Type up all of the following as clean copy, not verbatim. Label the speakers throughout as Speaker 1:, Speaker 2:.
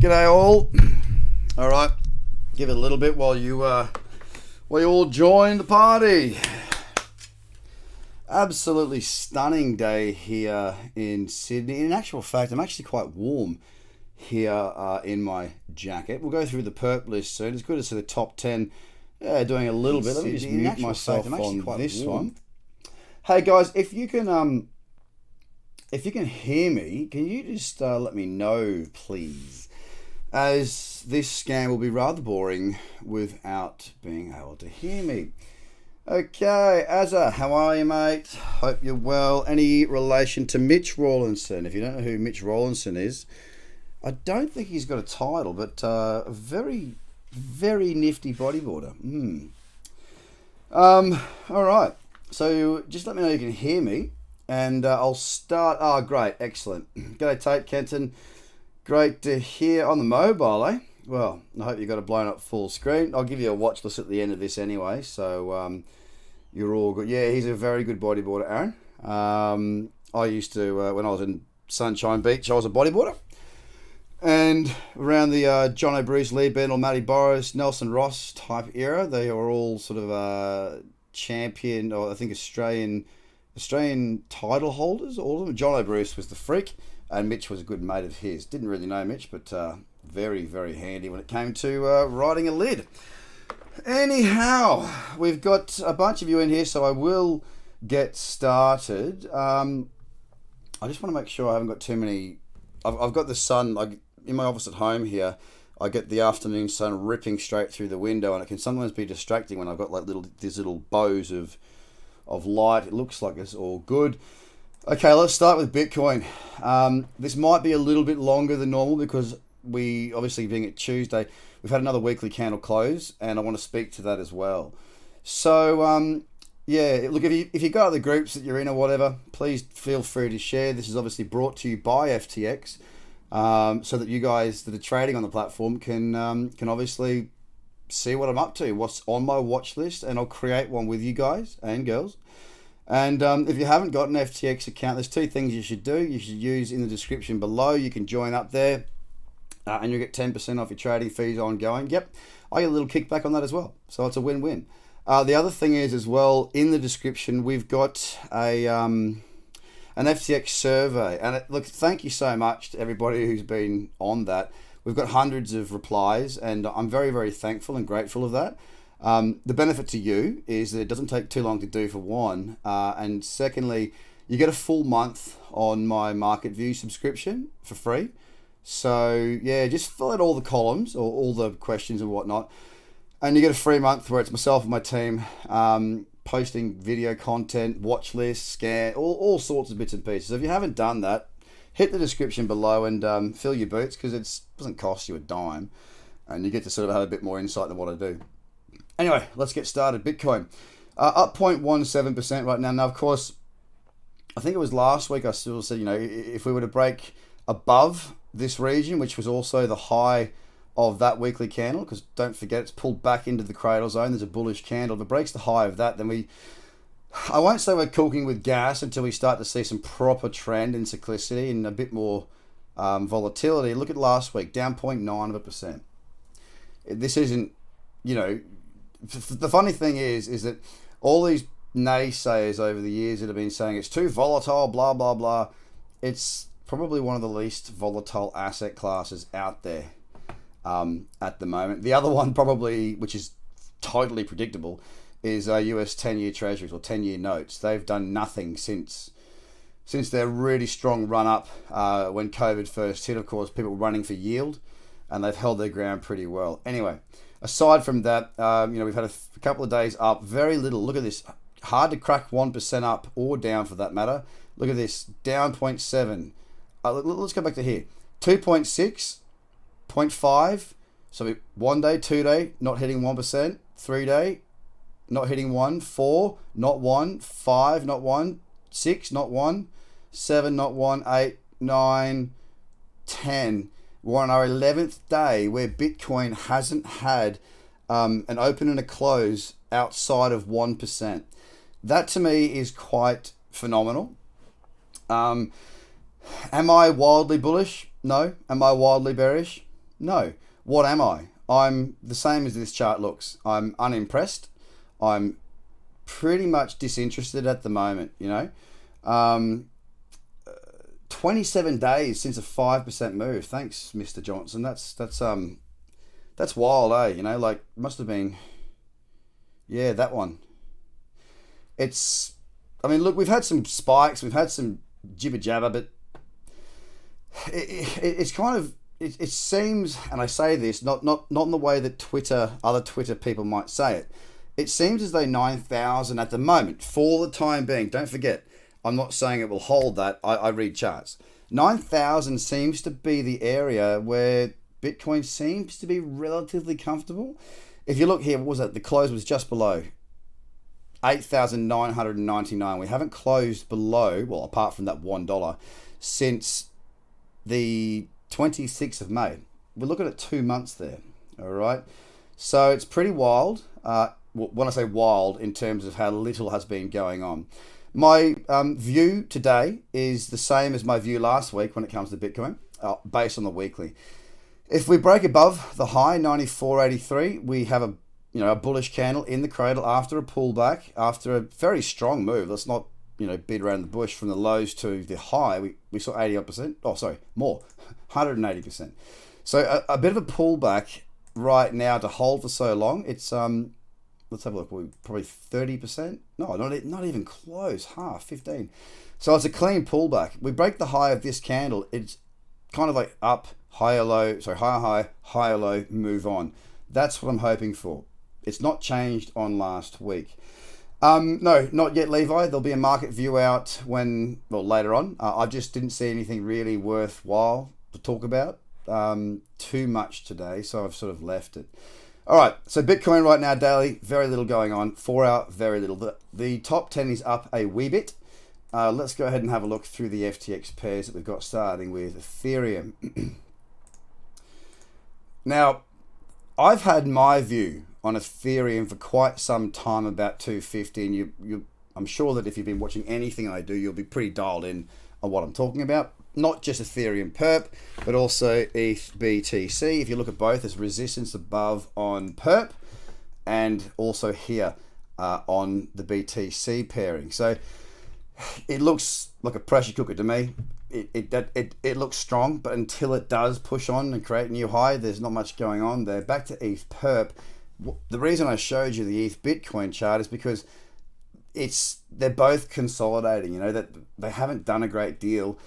Speaker 1: G'day all. All right, give it a little bit while you all join the party. Absolutely stunning day here in Sydney. In actual fact, I'm actually quite warm here in my jacket. We'll go through the perp list soon. It's good to see the top 10 doing a little bit. Let me just mute myself on this one. Hey guys, if you can hear me, can you just let me know, please? As this scan will be rather boring without being able to hear me. Okay, Azza, how are you, mate? Hope you're well. Any relation to Mitch Rawlinson? If you don't know who Mitch Rawlinson is, I don't think he's got a title, but a very, very nifty bodyboarder. All right, so just let me know you can hear me, and I'll start. Oh, great, excellent. G'day, Tate Kenton. Great to hear on the mobile, eh? Well, I hope you got it blown up full screen. I'll give you a watch list at the end of this anyway, so you're all good. Yeah, he's a very good bodyboarder, Aaron. I used to, when I was in Sunshine Beach, I was a bodyboarder. And around the John O'Bruce, Lee Bendel, Matty Boris, Nelson Ross type era, they were all sort of champion, or I think Australian title holders, all of them. John O'Bruce was the freak. And Mitch was a good mate of his. Didn't really know Mitch, but very, very handy when it came to riding a lid. Anyhow, we've got a bunch of you in here, so I will get started. I just want to make sure I haven't got too many. I've got the sun, like in my office at home here, I get the afternoon sun ripping straight through the window, and it can sometimes be distracting when I've got like these little bows of light. It looks like it's all good. Okay, let's start with Bitcoin. This might be a little bit longer than normal because we, obviously being at Tuesday, we've had another weekly candle close, and I want to speak to that as well. So, yeah, look, if you got other groups that you're in or whatever, please feel free to share. This is obviously brought to you by FTX, so that you guys that are trading on the platform can obviously see what I'm up to, what's on my watch list, and I'll create one with you guys and girls. And if you haven't got an FTX account, there's two things you should do. You should use in the description below. You can join up there and you'll get 10% off your trading fees ongoing. Yep, I get a little kickback on that as well. So it's a win-win. The other thing is as well, in the description, we've got an FTX survey. And look, thank you so much to everybody who's been on that. We've got hundreds of replies, and I'm very, very thankful and grateful of that. The benefit to you is that it doesn't take too long to do, for one, and secondly, you get a full month on my Market View subscription for free. So yeah, just fill out all the columns or all the questions and whatnot, and you get a free month where it's myself and my team posting video content, watch lists, scan, all sorts of bits and pieces. So if you haven't done that, hit the description below and fill your boots, because it doesn't cost you a dime, and you get to sort of have a bit more insight than what I do. Anyway, let's get started. Bitcoin up 0.17% right now. Now, of course, I think it was last week I still said, if we were to break above this region, which was also the high of that weekly candle, because don't forget, it's pulled back into the cradle zone. There's a bullish candle. If it breaks the high of that, then I won't say we're cooking with gas until we start to see some proper trend in cyclicity and a bit more volatility. Look at last week, down 0.9%. This isn't, the funny thing is that all these naysayers over the years that have been saying it's too volatile, blah, blah, blah, it's probably one of the least volatile asset classes out there at the moment. The other one probably, which is totally predictable, is US 10-year treasuries or 10-year notes. They've done nothing since their really strong run-up when COVID first hit. Of course, people were running for yield, and they've held their ground pretty well. Anyway, aside from that, we've had a couple of days up, very little. Look at this. Hard to crack 1% up or down for that matter. Look at this, down 0.7. Let's go back to here. 2.6, 0.5. So 1 day, 2 day, not hitting 1%. 3 day, not hitting 1. 4, not 1. 5, not 1. 6, not 1. 7, not 1. 8, 9, 10. We're on our 11th day where Bitcoin hasn't had an open and a close outside of 1%. That to me is quite phenomenal. Am I wildly bullish? No. Am I wildly bearish? No. What am I? I'm the same as this chart looks. I'm unimpressed. I'm pretty much disinterested at the moment, you know. Um, 27 days since a 5% move. Thanks, Mr. Johnson. That's wild, eh? You know, like must have been, yeah, that one. It's, I mean, look, we've had some spikes, we've had some jibber jabber, but it's kind of it seems, and I say this not in the way that other Twitter people might say it. It seems as though 9,000 at the moment, for the time being. Don't forget, I'm not saying it will hold that. I read charts. 9,000 seems to be the area where Bitcoin seems to be relatively comfortable. If you look here, what was that? The close was just below 8,999. We haven't closed below, well, apart from that $1, since the 26th of May. We're looking at 2 months there. All right. So it's pretty wild. When I say wild, in terms of how little has been going on. My view today is the same as my view last week when it comes to Bitcoin, based on the weekly. If we break above the high 94.83, we have a bullish candle in the cradle after a pullback, after a very strong move. Let's not beat around the bush. From the lows to the high, we saw 80%. Oh, sorry, more, 180%. So a bit of a pullback right now to hold for so long. It's let's have a look. We're probably 30%. No, not even close. Half, 15. So it's a clean pullback. We break the high of this candle. It's kind of like up, higher, low. Sorry, higher, higher, low. Move on. That's what I'm hoping for. It's not changed on last week. No, not yet, Levi. There'll be a market view out later on. I just didn't see anything really worthwhile to talk about too much today, so I've sort of left it. All right, so Bitcoin right now, daily, very little going on. 4 hour, very little. The top 10 is up a wee bit. Let's go ahead and have a look through the FTX pairs that we've got, starting with Ethereum. Now, I've had my view on Ethereum for quite some time about 250, and I'm sure that if you've been watching anything I do, you'll be pretty dialed in on what I'm talking about. Not just Ethereum perp, but also ETH BTC. If you look at both, there's resistance above on perp, and also here on the BTC pairing. So it looks like a pressure cooker to me. It looks strong, but until it does push on and create a new high, there's not much going on there. Back to ETH perp. The reason I showed you the ETH Bitcoin chart is because they're both consolidating. That they haven't done a great deal.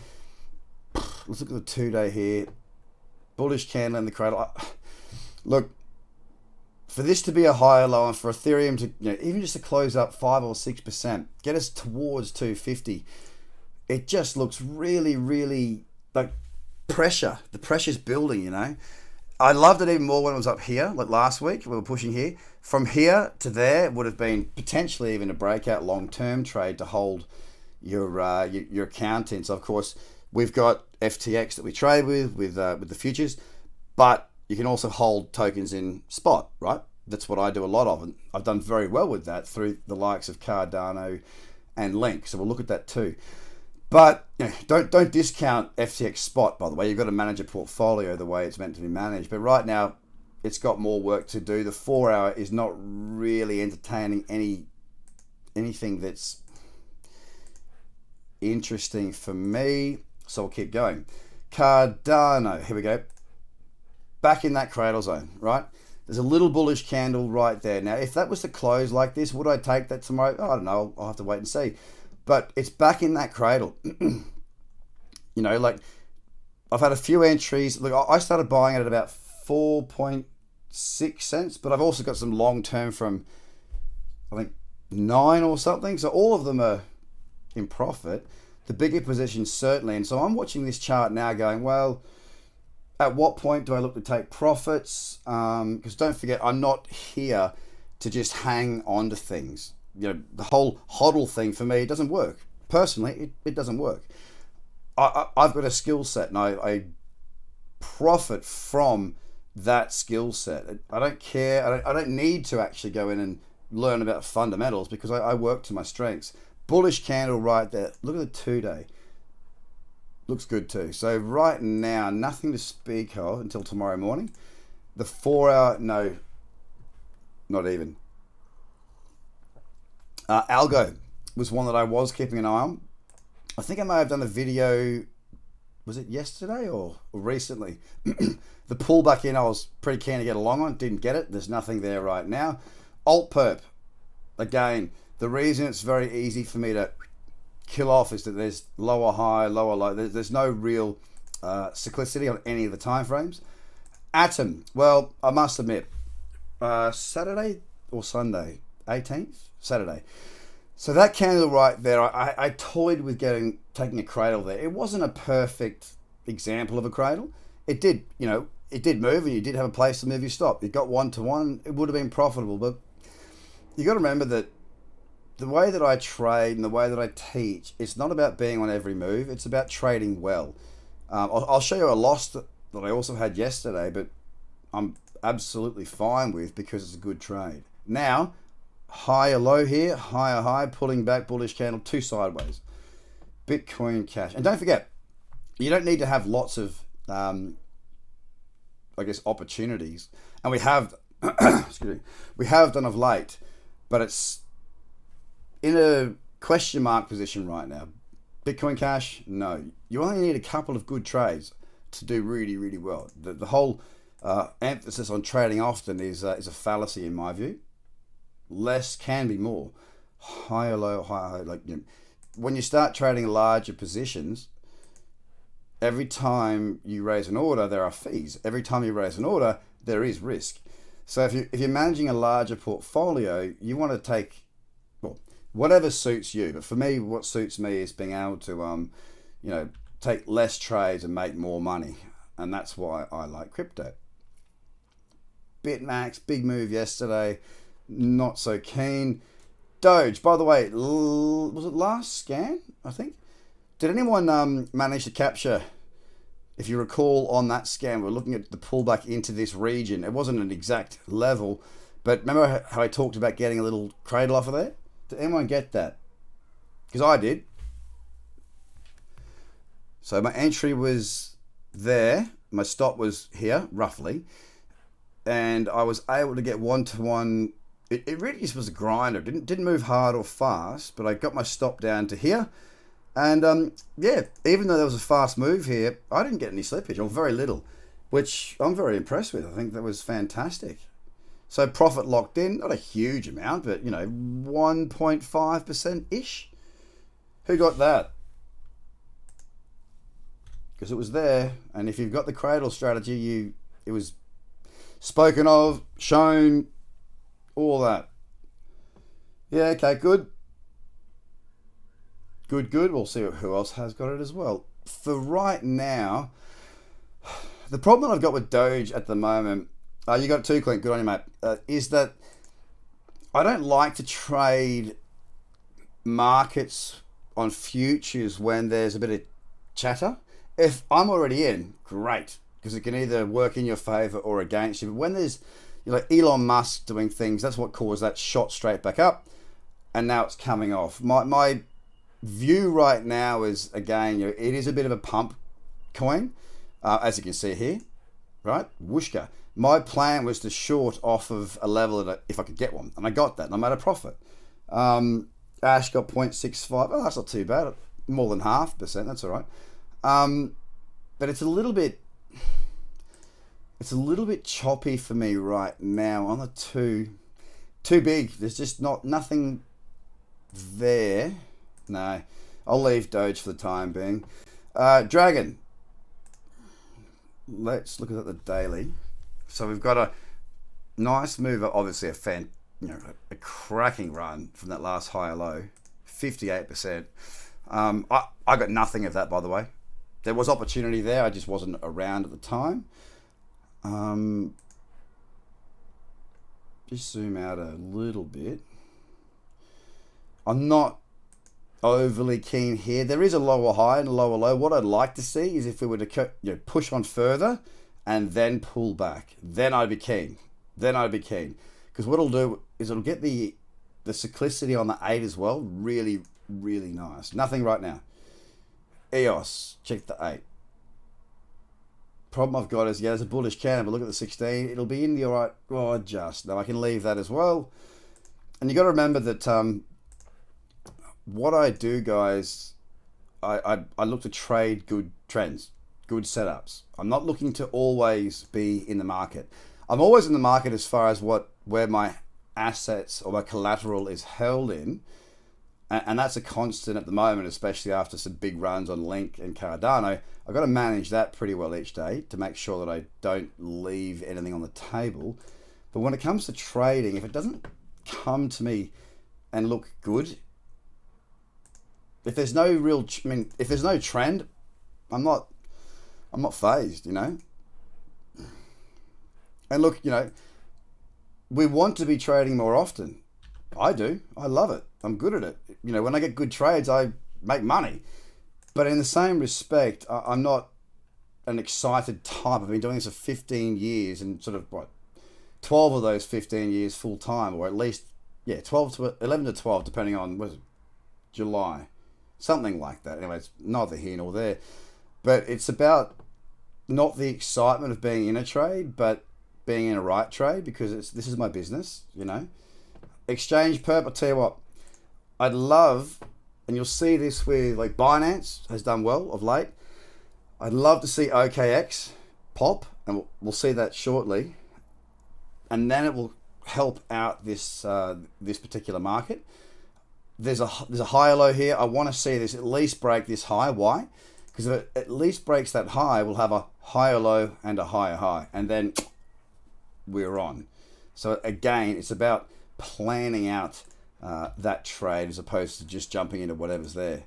Speaker 1: Let's look at the 2-day here. Bullish candle in the cradle. Look, for this to be a higher low, and for Ethereum to even just to close up 5 or 6%, get us towards 250, it just looks really, really like pressure. The pressure's building. I loved it even more when it was up here, like last week. We were pushing here. From here to there would have been potentially even a breakout long-term trade to hold your account in. So of course we've got FTX that we trade with the futures, but you can also hold tokens in spot, right? That's what I do a lot of, and I've done very well with that through the likes of Cardano and Link. So we'll look at that too. But don't discount FTX spot, by the way. You've got to manage a portfolio the way it's meant to be managed. But right now, it's got more work to do. The 4 hour is not really entertaining anything that's interesting for me. So we'll keep going. Cardano, here we go. Back in that cradle zone, right? There's a little bullish candle right there. Now, if that was to close like this, would I take that tomorrow? I don't know. I'll have to wait and see. But it's back in that cradle. Like I've had a few entries. Look, I started buying it at about 4.6 cents, but I've also got some long term from, I think, 9 or something. So all of them are in profit. The bigger positions certainly. And so I'm watching this chart now going, well, at what point do I look to take profits? Because don't forget, I'm not here to just hang on to things. The whole hodl thing for me, it doesn't work. Personally, it doesn't work. I've got a skill set, and I profit from that skill set. I don't care. I don't need to actually go in and learn about fundamentals because I work to my strengths. Bullish candle right there. Look at the 2-day. Looks good too. So right now, nothing to speak of until tomorrow morning. The 4 hour, no, not even. Algo was one that I was keeping an eye on. I think I may have done a video, was it yesterday or recently? The pullback in I was pretty keen to get along on, didn't get it. There's nothing there right now. Alt perp, again, the reason it's very easy for me to kill off is that there's lower high, lower low. There's no real cyclicity on any of the time frames. Atom, well, I must admit, Saturday or Sunday, 18th? Saturday. So that candle right there, I toyed with taking a cradle there. It wasn't a perfect example of a cradle. It did, it did move, and you did have a place to move your stop. You got 1-to-1, it would have been profitable, but you got to remember that the way that I trade and the way that I teach, it's not about being on every move. It's about trading well. I'll show you a loss that I also had yesterday, but I'm absolutely fine with because it's a good trade. Now, higher low here, higher high, pulling back, bullish candle, 2 sideways. Bitcoin Cash. And don't forget, you don't need to have lots of, opportunities. And we have, excuse me, we have done of late, but it's in a question mark position right now. Bitcoin Cash, no. You only need a couple of good trades to do really, really well. The whole emphasis on trading often is a fallacy in my view. Less can be more. Higher low, higher high. When you start trading larger positions, every time you raise an order, there are fees. Every time you raise an order, there is risk. So if you're managing a larger portfolio, you want to take whatever suits you. But for me, what suits me is being able to take less trades and make more money, and that's why I like crypto. Bitmax, big move yesterday. Not so keen. Doge, by the way, was it last scan, I think? Did anyone manage to capture, if you recall on that scan, we're looking at the pullback into this region. It wasn't an exact level, but remember how I talked about getting a little cradle off of there? Did anyone get that? Because I did. So my entry was there. My stop was here, roughly. And I was able to get 1-to-1. It really just was a grinder. Didn't move hard or fast, but I got my stop down to here. And even though there was a fast move here, I didn't get any slippage, or very little, which I'm very impressed with. I think that was fantastic. So profit locked in, not a huge amount, but 1.5%-ish. Who got that? Because it was there, and if you've got the cradle strategy, it was spoken of, shown, all that. Yeah, okay, good. Good. We'll see who else has got it as well. For right now, the problem that I've got with Doge at the moment, you got it too, Clint, good on you, mate, is that I don't like to trade markets on futures when there's a bit of chatter. If I'm already in, great, because it can either work in your favor or against you. But when there's Elon Musk doing things, that's what caused that shot straight back up, and now it's coming off. My view right now is, again, it is a bit of a pump coin, as you can see here, right? Whooshka. My plan was to short off of a level that if I could get one, and I got that, and I made a profit. Ash got 0.65. Oh, that's not too bad. More than 0.5%. That's all right. But it's a little bit choppy for me right now on the too big. There's just nothing there. No, I'll leave Doge for the time being. Dragon. Let's look at the daily. So we've got a nice move, obviously a cracking run from that last higher low, 58%. I got nothing of that, by the way. There was opportunity there, I just wasn't around at the time. Just zoom out a little bit. I'm not overly keen here. There is a lower high and a lower low. What I'd like to see is if we were to push on further and then pull back. Then I'd be keen. Because what it'll do is it'll get the cyclicity on the 8 as well. Really, really nice. Nothing right now. EOS, check the 8. Problem I've got is, yeah, there's a bullish candle, but look at the 16. It'll be in the alright. Oh, just. No, I can leave that as well. And you got to remember that what I do, guys, I look to trade good trends, good setups. I'm not looking to always be in the market. I'm always in the market as far as where my assets or my collateral is held in. And that's a constant at the moment, especially after some big runs on Link and Cardano. I've got to manage that pretty well each day to make sure that I don't leave anything on the table. But when it comes to trading, if it doesn't come to me and look good, if there's no real, if there's no trend, I'm not phased, you know. And look, you know, we want to be trading more often. I do. I love it. I'm good at it. You know, when I get good trades, I make money. But in the same respect, I'm not an excited type. I've been doing this for 15 years and sort of, 12 of those 15 years full time, or at least, 11 to 12, depending on, July? Something like that. Anyway, it's neither here nor there. But it's about not the excitement of being in a trade, but being in a right trade, because this is my business, you know. Exchange perp, I'll tell you what, I'd love, and you'll see this with like Binance has done well of late. I'd love to see OKX pop, and we'll see that shortly, and then it will help out this this particular market. There's a higher low here. I want to see this at least break this high. Why? Because if it at least breaks that high, we'll have a higher low and a higher high, and then we're on. So again, it's about planning out that trade as opposed to just jumping into whatever's there.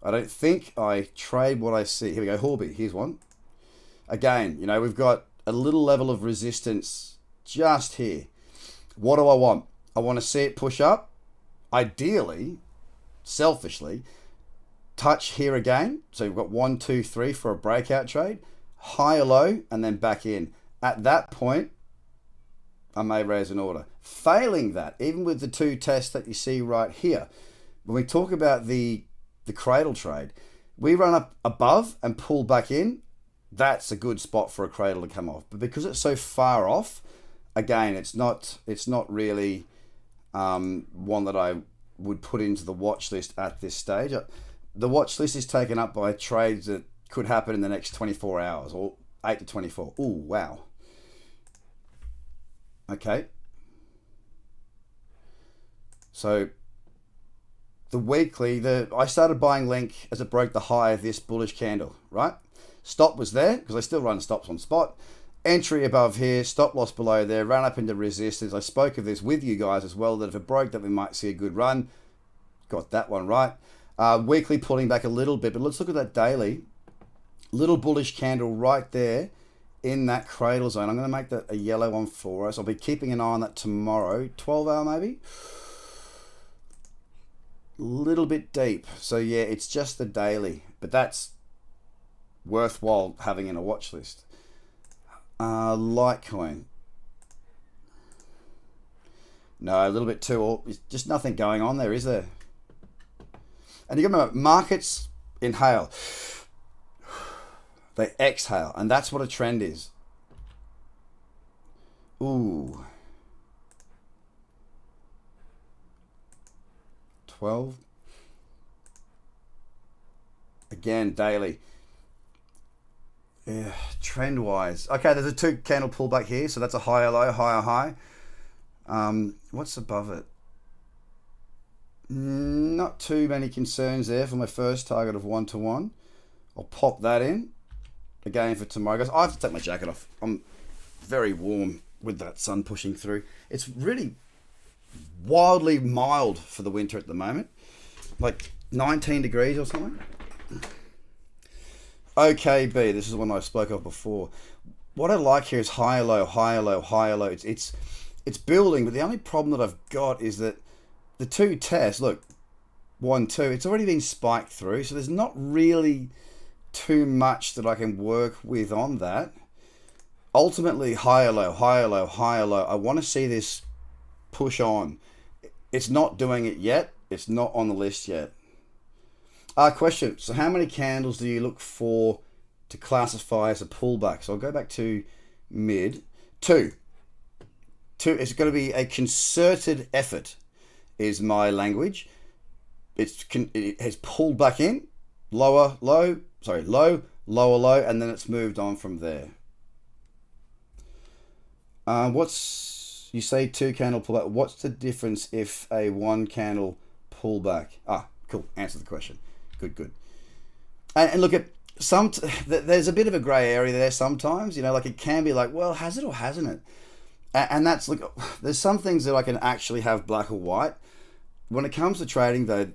Speaker 1: I don't think I trade what I see. Here we go, Horby, here's one. Again, you know, we've got a little level of resistance just here. What do I want? I want to see it push up. Ideally, selfishly, touch here again. So we've got 1, 2, 3 for a breakout trade. Higher low and then back in. At that point, I may raise an order. Failing that, even with the 2 tests that you see right here, when we talk about the cradle trade, we run up above and pull back in. That's a good spot for a cradle to come off. But because it's so far off, again, it's not really one that I would put into the watch list at this stage. The watch list is taken up by trades that could happen in the next 24 hours or 8 to 24. Ooh, wow. Okay. So the weekly, I started buying Link as it broke the high of this bullish candle, right? Stop was there because I still run stops on spot. Entry above here, stop loss below there, ran up into resistance. I spoke of this with you guys as well, that if it broke that we might see a good run. Got that one right. Weekly pulling back a little bit, but let's look at that daily. Little bullish candle right there in that cradle zone. I'm going to make that a yellow one for us. I'll be keeping an eye on that tomorrow. 12 hour maybe. Little bit deep. So yeah, it's just the daily, but that's worthwhile having in a watch list. Litecoin. No, a little bit too, just nothing going on there, is there? And you got to remember, markets inhale. They exhale, and that's what a trend is. Ooh. 12. Again, daily. Yeah, trend wise. Okay, there's a 2 candle pullback here, so that's a higher low, higher high. What's above it? Not too many concerns there for my first target of 1 to 1. I'll pop that in again for tomorrow, guys. I have to take my jacket off. I'm very warm with that sun pushing through. It's really wildly mild for the winter at the moment, like 19 degrees or something. OKB, this is one I spoke of before. What I like here is higher low, higher low, higher low. It's building, but the only problem that I've got is that the 2 tests, look, 1, 2, it's already been spiked through, so there's not really too much that I can work with on that. Ultimately, higher low, higher low, higher low. I want to see this push on. It's not doing it yet. It's not on the list yet. Question. So how many candles do you look for to classify as a pullback? So I'll go back to mid. Two. It's going to be a concerted effort is my language. It has pulled back in, low, lower, low, and then it's moved on from there. You say 2 candle pullback. What's the difference if a 1 candle pullback? Cool. Answer the question. Good. And look at there's a bit of a grey area there sometimes. Like it can be like, well, has it or hasn't it? And that's look. There's some things that I can actually have black or white. When it comes to trading, though,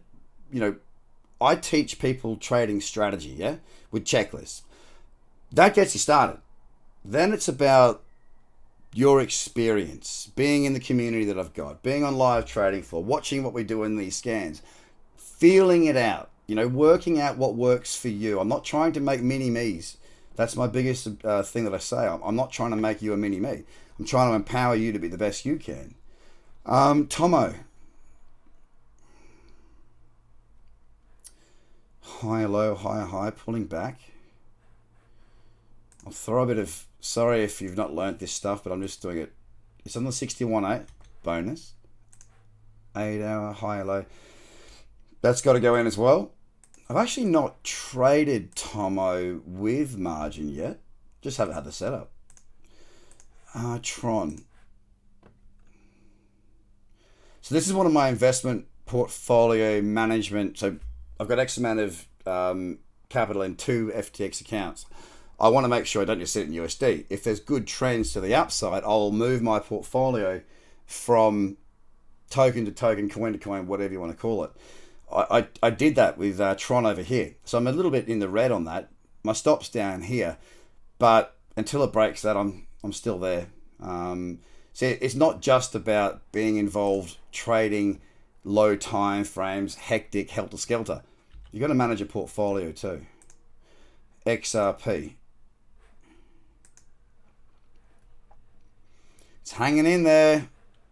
Speaker 1: I teach people trading strategy, with checklists. That gets you started. Then it's about your experience, being in the community that I've got, being on live trading floor, watching what we do in these scans, feeling it out, working out what works for you. I'm not trying to make mini-me's. That's my biggest thing that I say. I'm not trying to make you a mini-me. I'm trying to empower you to be the best you can. Tomo. High, low, high, pulling back. I'll throw a bit of, sorry if you've not learnt this stuff, but I'm just doing it. It's on the 61.8 bonus. 8 hour, high, low. That's got to go in as well. I've actually not traded Tomo with margin yet. Just haven't had the setup. Tron. So this is one of my investment portfolio management. So I've got X amount of capital in 2 FTX accounts. I want to make sure I don't just sit in USD. If there's good trends to the upside, I'll move my portfolio from token to token, coin to coin, whatever you want to call it. I did that with Tron over here. So I'm a little bit in the red on that. My stop's down here, but until it breaks that, I'm still there. See, it's not just about being involved trading low time frames, hectic, helter-skelter. You've got to manage a portfolio too. XRP. It's hanging in there.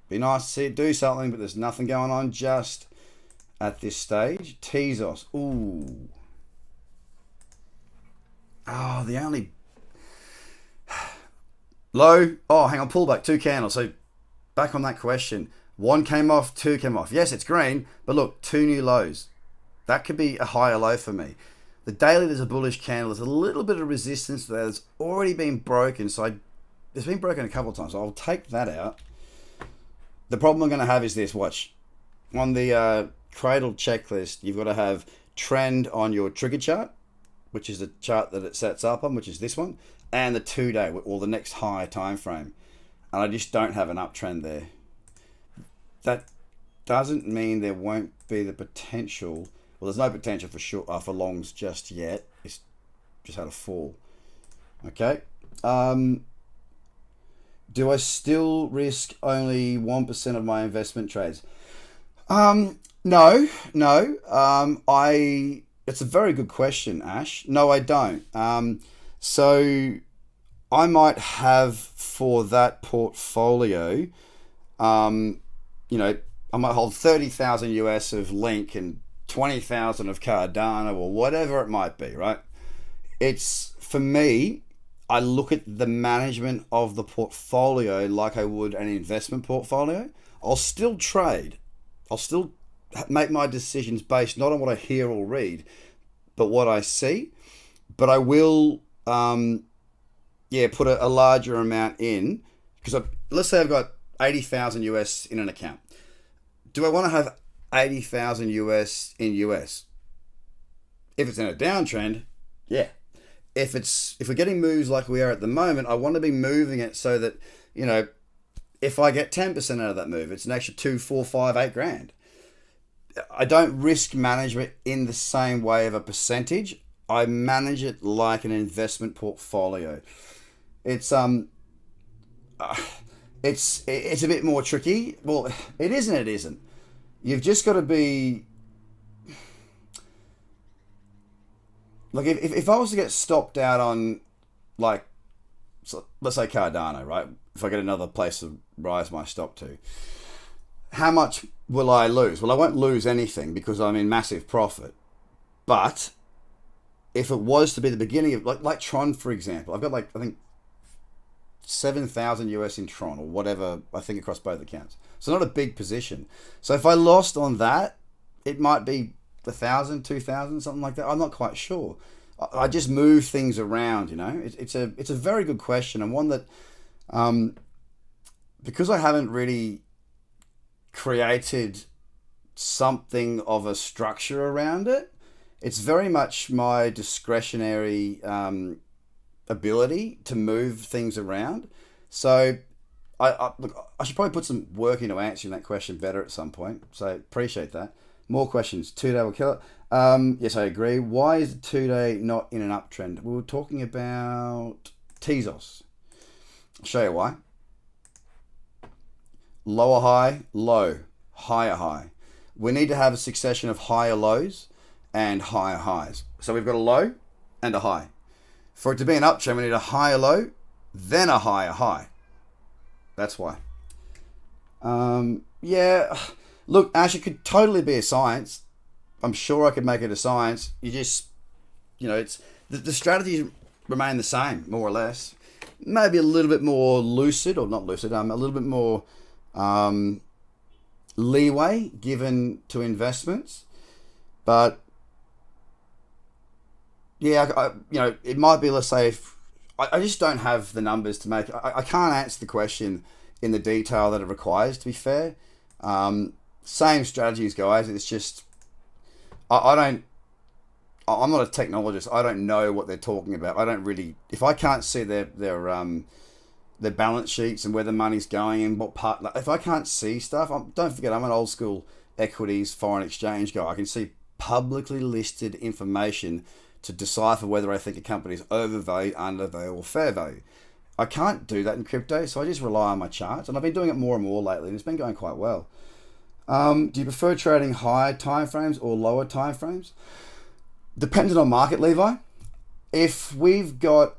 Speaker 1: Be nice to see it do something, but there's nothing going on just at this stage. Tezos. Ooh. Oh, the only low. Oh, hang on. Pullback. 2 candles. So back on that question. 1 came off, 2 came off. Yes, it's green, but look, 2 new lows. That could be a higher low for me. The daily, there's a bullish candle. There's a little bit of resistance there that's already been broken. So it's been broken a couple of times. So I'll take that out. The problem I'm going to have is this. Watch. On the cradle checklist, you've got to have trend on your trigger chart, which is the chart that it sets up on, which is this one, and the 2-day or the next high time frame. And I just don't have an uptrend there. That doesn't mean there won't be the potential. Well, there's no potential for short for longs just yet. It's just had a fall. Okay. Do I still risk only 1% of my investment trades? No. It's a very good question, Ash. No, I don't. So I might have for that portfolio, I might hold 30,000 US of Link and 20,000 of Cardano or whatever it might be, right? It's, for me, I look at the management of the portfolio like I would an investment portfolio. I'll still trade. I'll still make my decisions based not on what I hear or read, but what I see. But I will, put a larger amount in, because let's say I've got 80,000 US in an account. Do I want to have 80,000 US in US? If it's in a downtrend, yeah. If we're getting moves like we are at the moment, I want to be moving it so that, if I get 10% out of that move, it's an extra 2, 4, 5, 8 grand. I don't risk management in the same way of a percentage. I manage it like an investment portfolio. It's a bit more tricky. Well, it is and it isn't. You've just got to be like, if I was to get stopped out on, like, so let's say Cardano, right? If I get another place to rise my stop to, how much will I lose? Well, I won't lose anything because I'm in massive profit. But if it was to be the beginning of like Tron, for example, I've got like I think 7,000 US in Tron or whatever, I think across both accounts. So not a big position. So if I lost on that, it might be 1,000, 2,000, something like that. I'm not quite sure. I just move things around, you know. It's a very good question, and one that because I haven't really created something of a structure around it. It's very much my discretionary ability to move things around. So look, I should probably put some work into answering that question better at some point. So appreciate that. More questions. 2-day will kill it. Yes, I agree. Why is the 2-day not in an uptrend? We were talking about Tezos. I'll show you why. Lower high, low, higher high. We need to have a succession of higher lows and higher highs. So we've got a low and a high. For it to be an uptrend, we need a higher low, then a higher high. That's why. Yeah, look, Ash, it could totally be a science. I'm sure I could make it a science. You just, it's the strategies remain the same, more or less. Maybe a little bit more lucid, or not lucid, a little bit more leeway given to investments. But yeah, it might be, let's say, if I just don't have the numbers to make. I can't answer the question in the detail that it requires, to be fair. Same strategies, guys. It's just I don't. I'm not a technologist. I don't know what they're talking about. I don't really. If I can't see their balance sheets and where the money's going and what part. If I can't see stuff, don't forget I'm an old school equities foreign exchange guy. I can see publicly listed information to decipher whether I think a company is overvalued, undervalued, or fair value. I can't do that in crypto, so I just rely on my charts, and I've been doing it more and more lately, and it's been going quite well. Do you prefer trading higher timeframes or lower timeframes? Depending on market, Levi. If we've got,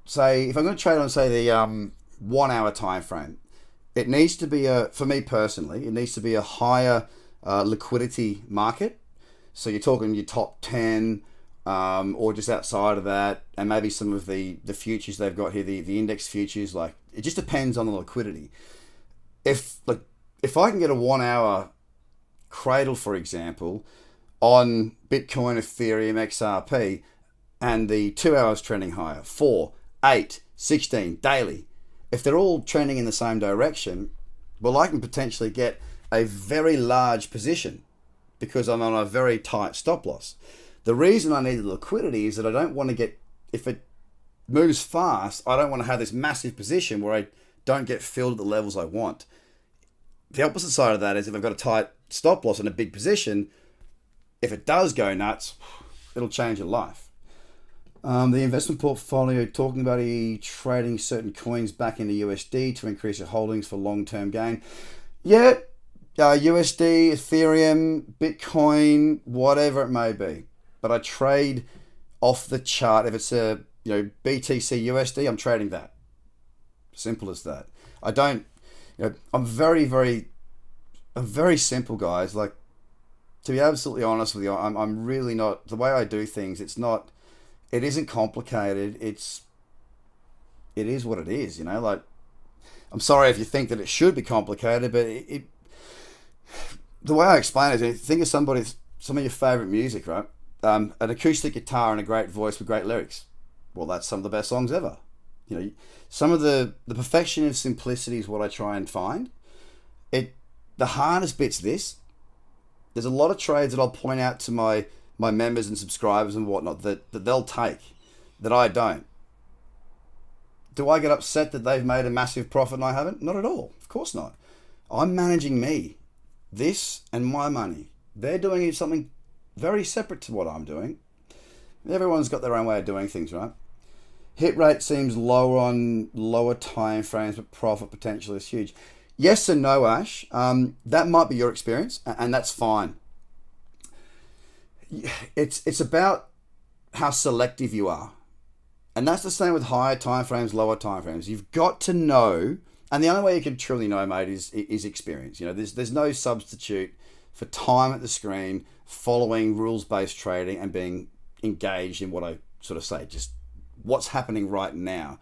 Speaker 1: if I'm going to trade on, the 1 hour time frame, it needs to be for me personally, it needs to be a higher liquidity market. So you're talking your top 10 or just outside of that, and maybe some of the futures they've got here, the index futures. Like, it just depends on the liquidity. If I can get a 1 hour cradle, for example, on Bitcoin, Ethereum, XRP, and the 2 hours trending higher, 4, 8, 16 daily, if they're all trending in the same direction, well, I can potentially get a very large position because I'm on a very tight stop loss. The reason I need the liquidity is that I don't want to get, if it moves fast, I don't want to have this massive position where I don't get filled at the levels I want. The opposite side of that is if I've got a tight stop loss and a big position, if it does go nuts, it'll change your life. The investment portfolio, talking about trading certain coins back into USD to increase your holdings for long-term gain. Yeah, USD, Ethereum, Bitcoin, whatever it may be. But I trade off the chart. If it's a BTC USD, I'm trading that. Simple as that. I don't. I'm very simple, guys. Like, to be absolutely honest with you, I'm really not. The way I do things, it isn't complicated. It is what it is. Like, I'm sorry if you think that it should be complicated, but the way I explain it is, think of some of your favorite music, right? An acoustic guitar and a great voice with great lyrics. Well, that's some of the best songs ever. Some of the perfection and simplicity is what I try and find. The hardest bit's this. There's a lot of trades that I'll point out to my members and subscribers and whatnot that they'll take, that I don't. Do I get upset that they've made a massive profit and I haven't? Not at all. Of course not. I'm managing me, this and my money. They're doing something very separate to what I'm doing. Everyone's got their own way of doing things, right? Hit rate seems lower on lower time frames, but profit potential is huge. Yes and no, Ash. That might be your experience, and that's fine. It's about how selective you are. And that's the same with higher time frames, lower time frames. You've got to know, and the only way you can truly know, mate, is experience. There's no substitute for time at the screen, following rules-based trading and being engaged in what I sort of say, just what's happening right now.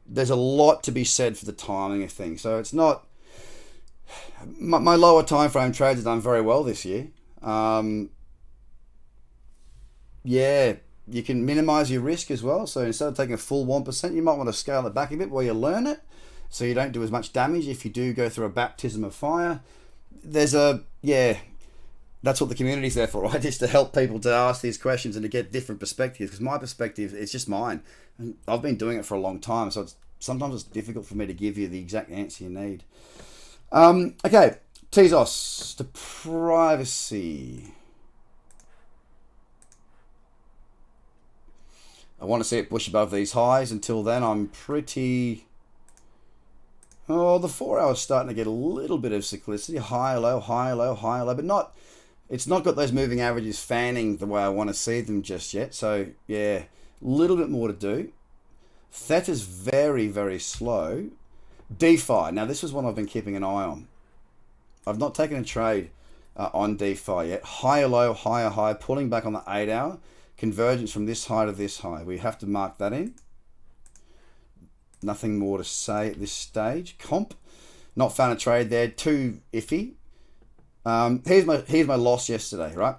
Speaker 1: There's a lot to be said for the timing of things. So it's not, my lower time frame trades have done very well this year. Yeah, you can minimize your risk as well. So instead of taking a full 1%, you might want to scale it back a bit while you learn it, so you don't do as much damage if you do go through a baptism of fire. That's what the community's there for, right? Just to help people to ask these questions and to get different perspectives, because my perspective is just mine. And I've been doing it for a long time, so sometimes it's difficult for me to give you the exact answer you need. Okay, Tezos to privacy. I want to see it push above these highs. Until then, I'm pretty... Oh, the 4 hour's starting to get a little bit of cyclicity. High, low, high, low, high, low. But not... It's not got those moving averages fanning the way I want to see them just yet. So, yeah, a little bit more to do. Theta's very, very slow. DeFi. Now, this is one I've been keeping an eye on. I've not taken a trade on DeFi yet. Higher low, higher high. Pulling back on the 8 hour. Convergence from this high to this high. We have to mark that in. Nothing more to say at this stage. Comp. Not found a trade there. Too iffy. Here's my loss yesterday, right?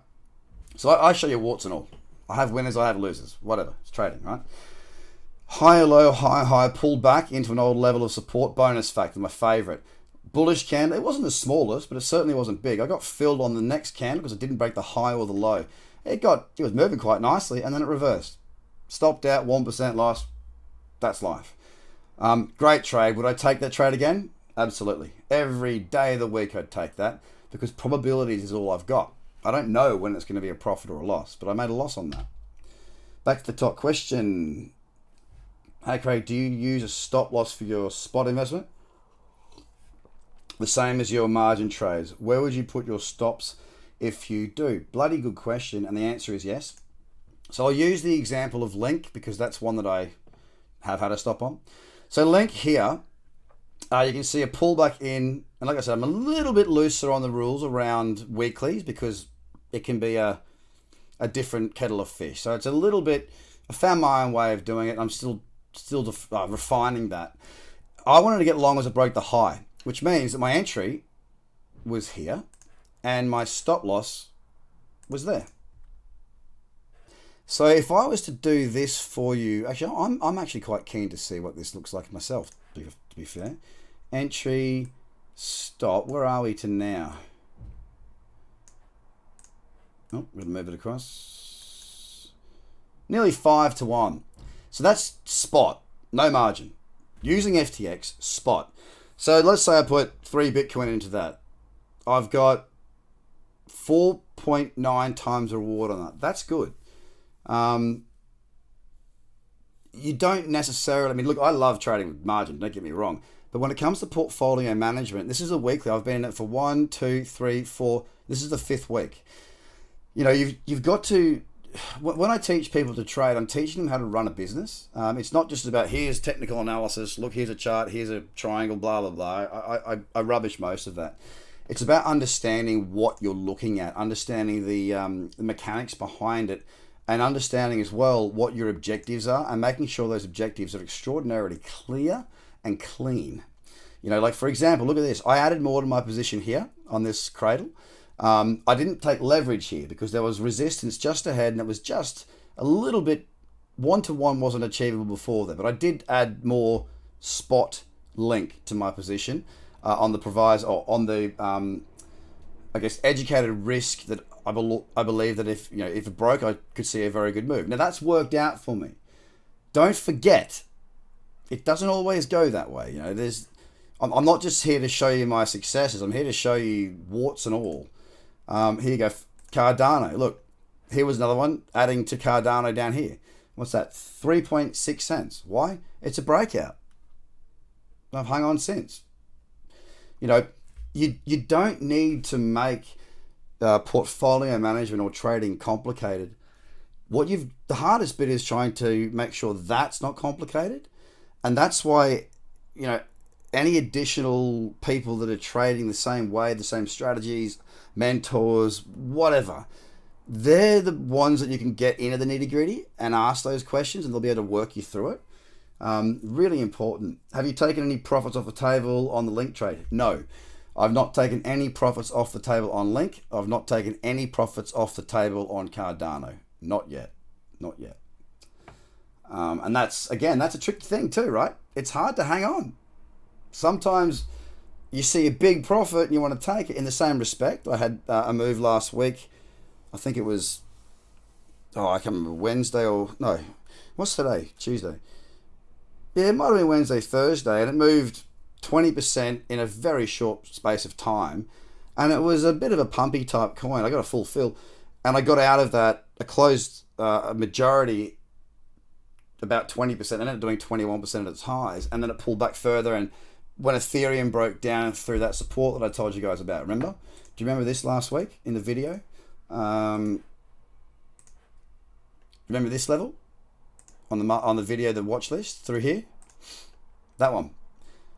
Speaker 1: So I show you warts and all. I have winners, I have losers. Whatever. It's trading, right? Higher low, higher high. Pulled back into an old level of support. Bonus factor, my favorite. Bullish candle. It wasn't the smallest, but it certainly wasn't big. I got filled on the next candle because it didn't break the high or the low. It was moving quite nicely, and then it reversed. Stopped out, 1% loss. That's life. Great trade. Would I take that trade again? Absolutely. Every day of the week I'd take that, because probabilities is all I've got. I don't know when it's going to be a profit or a loss, but I made a loss on that. Back to the top question. Hey Craig, do you use a stop loss for your spot investment? The same as your margin trades. Where would you put your stops if you do? Bloody good question, and the answer is yes. So I'll use the example of Link, because that's one that I have had a stop on. So Link here, you can see a pullback in, and like I said, I'm a little bit looser on the rules around weeklies because it can be a different kettle of fish. So it's a little bit, I found my own way of doing it. I'm still refining that. I wanted to get long as it broke the high, which means that my entry was here and my stop loss was there. So if I was to do this for you, actually, I'm actually quite keen to see what this looks like myself, to be fair. Entry, stop, where are we to now? Oh, we're going to move it across. Nearly 5 to 1. So that's spot, no margin. Using FTX, spot. So let's say I put 3 Bitcoin into that. I've got 4.9 times the reward on that. That's good. You don't necessarily, I mean, look, I love trading with margin, don't get me wrong. But when it comes to portfolio management, this is a weekly. I've been in it for 1, 2, 3, 4. This is the 5th week. You know, you've got to, when I teach people to trade, I'm teaching them how to run a business. It's not just about here's technical analysis, look, here's a chart, here's a triangle, blah, blah, blah. I rubbish most of that. It's about understanding what you're looking at, understanding the mechanics behind it, and understanding as well what your objectives are, and making sure those objectives are extraordinarily clear and clean. You know, like for example, look at this. I added more to my position here on this cradle. I didn't take leverage here because there was resistance just ahead, and it was just a little bit, 1-to-1 wasn't achievable before there, but I did add more spot link to my position on the proviso, or on the, I guess, educated risk that I believe that if it broke, I could see a very good move. Now that's worked out for me. Don't forget, it doesn't always go that way. You know, I'm not just here to show you my successes. I'm here to show you warts and all. Here you go, Cardano. Look, here was another one adding to Cardano down here. What's that? 3.6 cents. Why? It's a breakout. I've hung on since. You know, you don't need to make portfolio management or trading complicated. The hardest bit is trying to make sure that's not complicated, and that's why, you know, any additional people that are trading the same way, the same strategies, mentors, whatever, they're the ones that you can get into the nitty gritty and ask those questions, and they'll be able to work you through it. Really important. Have you taken any profits off the table on the link trade? No. I've not taken any profits off the table on Link. I've not taken any profits off the table on Cardano. Not yet. Not yet. And that's a tricky thing too, right? It's hard to hang on. Sometimes you see a big profit and you want to take it. In the same respect, I had a move last week. I think it was, I can't remember, Wednesday or, no, what's today? Tuesday. Yeah, it might have been Wednesday, Thursday, and it moved 20% in a very short space of time. And it was a bit of a pumpy type coin. I got a full fill, and I got out of that. I closed a majority, about 20%, and ended up doing 21% at its highs, and then it pulled back further. And when Ethereum broke down through that support that I told you guys about, remember? Do you remember this last week in the video? Remember this level on the video, the watch list through here? That one.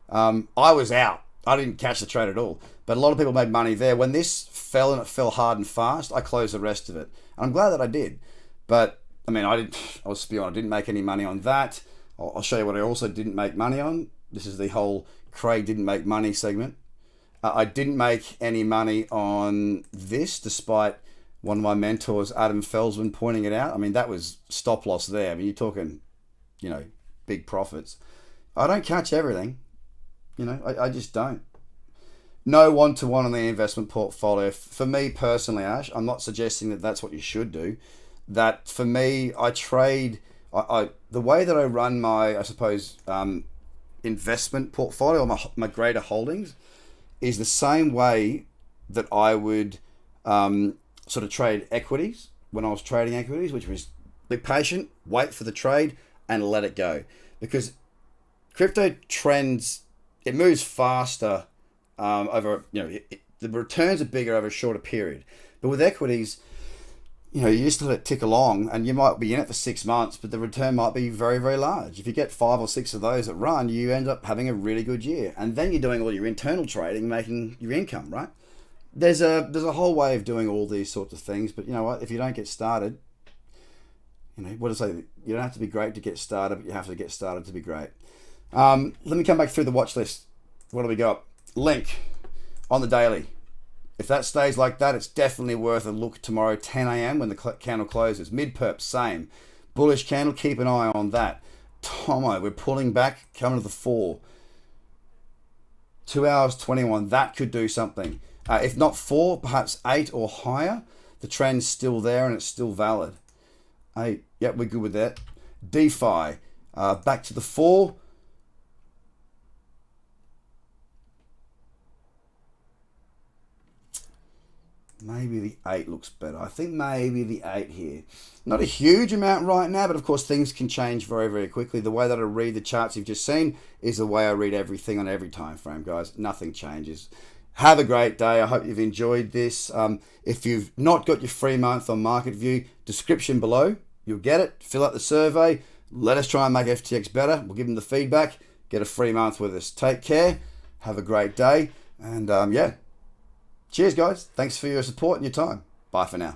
Speaker 1: I was out. I didn't catch the trade at all. But a lot of people made money there. When this fell, and it fell hard and fast, I closed the rest of it. And I'm glad that I did. But, I mean, I didn't make any money on that. I'll show you what I also didn't make money on. This is the whole Craig didn't make money segment. I didn't make any money on this, despite one of my mentors, Adam Felsman, pointing it out. I mean, that was stop loss there. I mean, you're talking, big profits. I don't catch everything. I just don't. No one-to-one on the investment portfolio. For me personally, Ash, I'm not suggesting that that's what you should do. That for me, I trade. The way that I run my, I suppose, investment portfolio, or my greater holdings, is the same way that I would sort of trade equities when I was trading equities, which was be patient, wait for the trade, and let it go. Because crypto trends, it moves faster over, the returns are bigger over a shorter period. But with equities, you just let it tick along, and you might be in it for 6 months, but the return might be very, very large. If you get 5 or 6 of those that run, you end up having a really good year. And then you're doing all your internal trading, making your income, right? There's a whole way of doing all these sorts of things, but you know what? If you don't get started, what to say? You don't have to be great to get started, but you have to get started to be great. Let me come back through the watch list. What do we got? Link on the daily. If that stays like that, it's definitely worth a look tomorrow, 10 a.m. when the candle closes. Mid-perp, same. Bullish candle, keep an eye on that. Tomo, we're pulling back, coming to the 4. 2 hours 21, that could do something. If not 4, perhaps 8 or higher. The trend's still there and it's still valid. 8, yep, we're good with that. DeFi, back to the 4. Maybe the 8 looks better. I think maybe the 8 here. Not a huge amount right now, but of course things can change very, very quickly. The way that I read the charts you've just seen is the way I read everything on every time frame, guys. Nothing changes. Have a great day. I hope you've enjoyed this. If you've not got your free month on Market View, description below, you'll get it. Fill out the survey. Let us try and make FTX better. We'll give them the feedback. Get a free month with us. Take care. Have a great day. And yeah. Cheers, guys. Thanks for your support and your time. Bye for now.